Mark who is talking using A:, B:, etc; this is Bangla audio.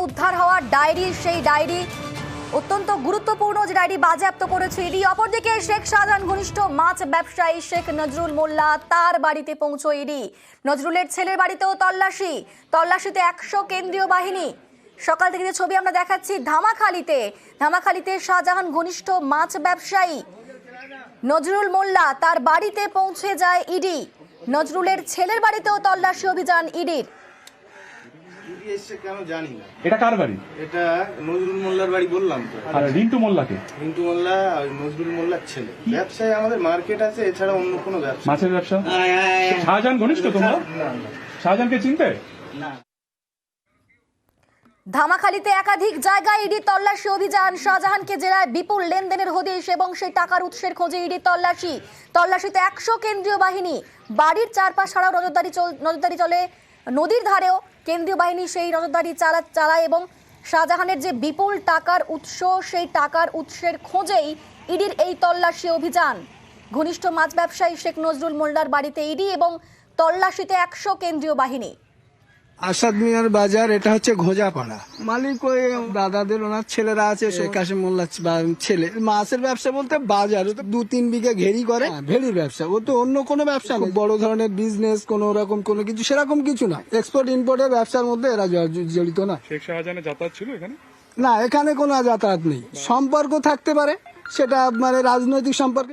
A: উদ্ধার হওয়া ডায়েরি, সেই ডায়েরি অত্যন্ত গুরুত্বপূর্ণ যে ডায়েরি বাজেয়াপ্ত করেছে ইডি। অপরদিকে শেখ শাহজাহান ঘনিষ্ঠ মাছ ব্যবসায়ী শেখ নজরুল মোল্লা, তার বাড়িতে পৌঁছয় ইডি। নজরুলের ছেলের বাড়িতেও তল্লাশিতে 100 কেন্দ্রীয় বাহিনী। সকাল থেকে যে ছবি আমরা দেখাচ্ছি, ধামাখালিতে শাহজাহান ঘনিষ্ঠ মাছ ব্যবসায়ী নজরুল মোল্লা, তার বাড়িতে পৌঁছে যায় ইডি। নজরুলের ছেলের বাড়িতেও তল্লাশি অভিযান ইডির।
B: কেন জানি না
C: এটা কার বাড়ি?
B: এটা নজরুল মোল্লার বাড়ি বললাম তো।
C: আর রিন্টু মোল্লাকে?
B: রিন্টু মোল্লা আর নজরুল মোল্লার ছেলে। ব্যবসায় আমাদের মার্কেট আছে, এছাড়া অন্য কোনো ব্যবসা।
C: মাছের ব্যবসা? শাহজাহান ঘনিষ্ঠ তোমরা? শাহজাহানকে চিনতে?
B: না।
A: ধামাখালিতে একাধিক জায়গায় ইডি তল্লাশি অভিযান। শাহজাহানকে জেরায় বিপুল লেনদেনের হদিশ এবং সেই টাকার উৎসের খোঁজে ইডি তল্লাশিতে 100 কেন্দ্রীয় বাহিনী। বাড়ির চারপাশ ছাড়াও নজরদারি চলে, নদীর ধারেও কেন্দ্রীয় বাহিনী সেই নজরদারি চালায় এবং শাহজাহানের যে বিপুল টাকার উৎস, সেই টাকার উৎসের খোঁজেই ইডির এই তল্লাশি অভিযান। ঘনিষ্ঠ মাছ ব্যবসায়ী শেখ নজরুল মোল্লার বাড়িতে ইডি এবং তল্লাশিতে 100 কেন্দ্রীয় বাহিনী।
D: আসাদ মিয়ার বাজার, এটা হচ্ছে ঘোজাপাড়া। মালিক ওই দাদাদের, ওনার ছেলেরা আছে, শেখ কাশিম মোল্লা ছেলে। মাছের ব্যবসা বলতে বাজার, ও তো 2-3 বিঘা ঘেরি করে, ভেড়ির ব্যবসা। ও তো অন্য কোনো ব্যবসা নেই, বড় ধরনের বিজনেস কোন রকম কোনো কিছু সেরকম কিছু না। এক্সপোর্ট ইম্পোর্টের ব্যবসার মধ্যে এরা জড়িত না।
C: শেখ শাহজাহানের যাতায়াত ছিল এখানে?
D: না, এখানে কোনো যাতায়াত নেই। সম্পর্ক থাকতে পারে, সেটা মানে রাজনৈতিক সম্পর্ক।